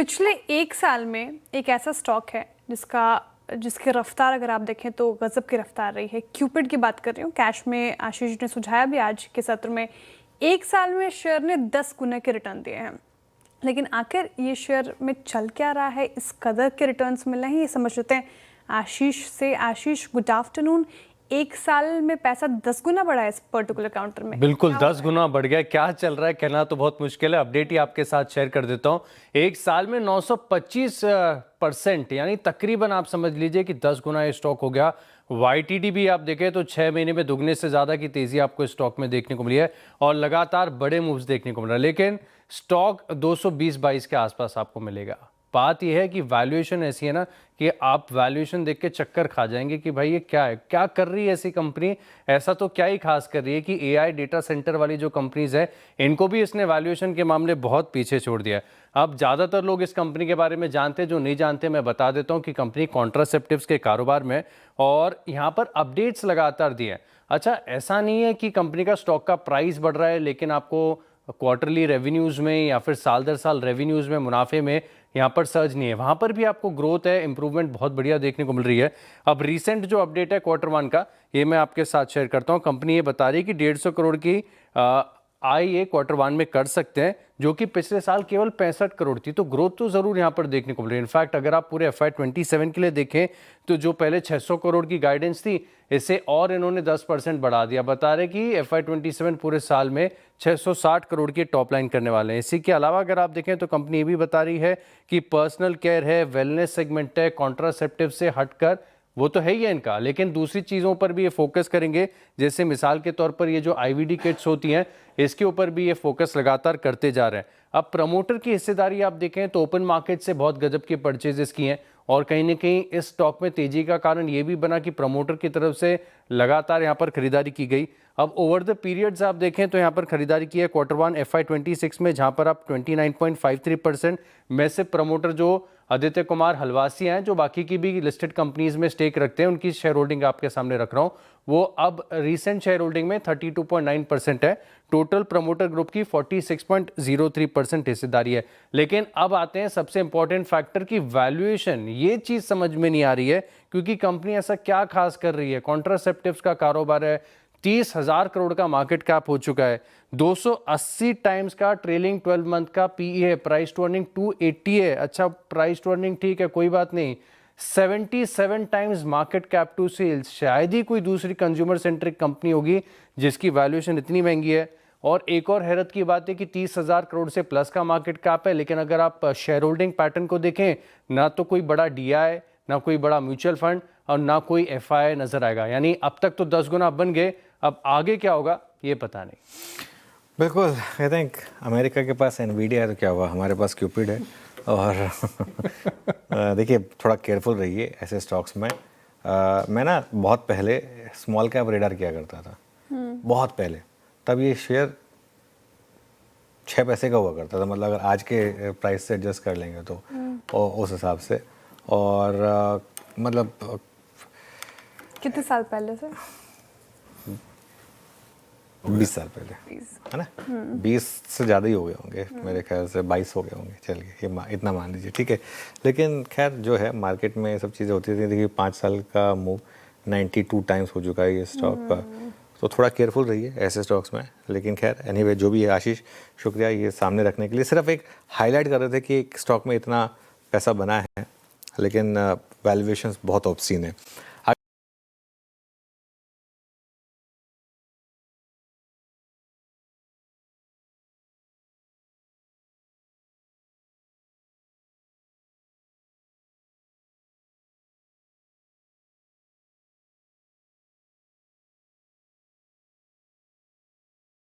पिछले एक साल में एक ऐसा स्टॉक है जिसकी रफ्तार अगर आप देखें तो गजब की रफ्तार रही है। क्यूपिड की बात कर रही हूँ। कैश में आशीष ने सुझाया भी आज के सत्र में, एक साल में शेयर ने 10 गुना के रिटर्न दिए हैं। लेकिन आखिर ये शेयर में चल क्या रहा है, इस कदर के रिटर्न्स मिल रहे हैं, ये समझ लेते हैं आशीष से। आशीष, गुड आफ्टरनून। एक साल में पैसा 10 गुना बढ़ा है इस पर्टिकुलर काउंटर में। बिल्कुल 10 गुना बढ़ गया। क्या चल रहा है कहना तो बहुत मुश्किल है, अपडेट ही आपके साथ शेयर कर देता हूं। एक साल में 925% यानी तकरीबन आप समझ लीजिए कि 10 गुना ये स्टॉक हो गया। YTD भी आप देखें तो 6 महीने में दुगने से ज़्यादा की तेज़ी आपको स्टॉक में देखने को मिली है और लगातार बड़े मूव्स देखने को मिल रहा है। लेकिन स्टॉक 220-22 के आसपास आपको मिलेगा। बात यह है कि वैल्यूएशन ऐसी है ना कि आप वैल्यूएशन देख के चक्कर खा जाएंगे कि भाई ये क्या है, क्या कर रही है ऐसी कंपनी, ऐसा तो क्या ही खास कर रही है कि AI डेटा सेंटर वाली जो कंपनीज है इनको भी इसने वैल्यूएशन के मामले बहुत पीछे छोड़ दिया है। अब ज़्यादातर लोग इस कंपनी के बारे में जानते हैं, जो नहीं जानते मैं बता देता हूँ कि कंपनी कॉन्ट्रासेप्टिव्स के कारोबार में और यहाँ पर अपडेट्स लगातार दिए हैं। अच्छा, ऐसा नहीं है कि कंपनी का स्टॉक का प्राइस बढ़ रहा है लेकिन आपको क्वार्टरली रेवेन्यूज़ में या फिर साल दर साल रेवेन्यूज़ में, मुनाफे में यहाँ पर सर्ज नहीं है। वहाँ पर भी आपको ग्रोथ है, इंप्रूवमेंट बहुत बढ़िया देखने को मिल रही है। अब रीसेंट जो अपडेट है Q1 का, ये मैं आपके साथ शेयर करता हूँ। कंपनी ये बता रही है कि 150 करोड़ की आय ये Q1 में कर सकते हैं, जो कि पिछले साल केवल 65 करोड़ थी। तो ग्रोथ तो ज़रूर यहाँ पर देखने को मिल रही है। इनफैक्ट अगर आप पूरे FY27 के लिए देखें तो जो पहले 600 करोड़ की गाइडेंस थी, इसे और इन्होंने 10% बढ़ा दिया। बता रहे कि FY27 पूरे साल में 660 करोड़ की टॉप लाइन करने वाले हैं। इसी के अलावा अगर आप देखें तो कंपनी ये भी बता रही है कि पर्सनल केयर है, वेलनेस सेगमेंट है, कॉन्ट्रासेप्टिव से हटकर वो तो है ही है इनका, लेकिन दूसरी चीज़ों पर भी ये फोकस करेंगे। जैसे मिसाल के तौर पर ये जो IVD किट्स होती हैं, इसके ऊपर भी ये फोकस लगातार करते जा रहे हैं। अब प्रमोटर की हिस्सेदारी आप देखें तो ओपन मार्केट से बहुत गजब के परचेजेस की हैं और कहीं ना कहीं इस स्टॉक में तेजी का कारण ये भी बना कि प्रमोटर की तरफ से लगातार यहाँ पर खरीदारी की गई। अब ओवर द पीरियड्स आप देखें तो यहाँ पर खरीदारी की है Q1 FY26 में, जहाँ पर आप 29.53% में से प्रमोटर जो आदित्य कुमार हलवासी हैं, जो बाकी की भी लिस्टेड कंपनीज में स्टेक रखते हैं, उनकी शेयर होल्डिंग आपके सामने रख रहा हूँ। वो अब रीसेंट शेयर होल्डिंग में 32.9% है। टोटल प्रमोटर ग्रुप की 46.03% हिस्सेदारी है। लेकिन अब आते हैं सबसे इंपॉर्टेंट फैक्टर की वैल्यूएशन। ये चीज़ समझ में नहीं आ रही है क्योंकि कंपनी ऐसा क्या खास कर रही है। कॉन्ट्रासेप्टिव्स का कारोबार है, 30,000 करोड़ का मार्केट कैप हो चुका है, 280 टाइम्स का ट्रेलिंग 12 मंथ का PE है, प्राइस टू अर्निंग 280 है। अच्छा, प्राइस टू अर्निंग ठीक है, कोई बात नहीं। 77 times market cap to sales. शायद ही कोई दूसरी कंज्यूमर सेंट्रिक कंपनी होगी जिसकी वैल्यूएशन इतनी महंगी है। और एक और हैरत की बात है कि 30,000 करोड़ से प्लस का मार्केट कैप है, लेकिन अगर आप शेयर होल्डिंग पैटर्न को देखें, ना तो कोई बड़ा DI, ना कोई बड़ा म्यूचुअल फंड और ना कोई FI नजर आएगा। यानी अब तक तो 10 गुना बन गए, अब आगे क्या होगा ये पता नहीं। बिल्कुल, आई थिंक अमेरिका के पास NVIDIA है तो क्या हुआ, हमारे पास क्यूपिड है। और देखिए, थोड़ा केयरफुल रहिए ऐसे स्टॉक्स में। मैं ना बहुत पहले स्मॉल कैप रेडर किया करता था, बहुत पहले। तब ये शेयर 6 पैसे का हुआ करता था, मतलब अगर आज के प्राइस से एडजस्ट कर लेंगे तो उस हिसाब से। और मतलब कितने साल पहले से? 20 साल पहले, है ना? 20 से ज़्यादा ही हो गए होंगे मेरे ख्याल से, 22 हो गए होंगे। चलिए ये इतना मान लीजिए, ठीक है। लेकिन खैर जो है मार्केट में सब चीज़ें होती थी। देखिए 5 साल का मूव 92 टाइम्स हो चुका है ये स्टॉक का। तो थोड़ा केयरफुल रहिए ऐसे स्टॉक्स में। लेकिन खैर एनीवे जो भी है, आशीष शुक्रिया ये सामने रखने के लिए। सिर्फ एक हाईलाइट कर रहे थे कि एक स्टॉक में इतना पैसा बना है लेकिन वैल्यूएशंस बहुत ऑब्सीन है।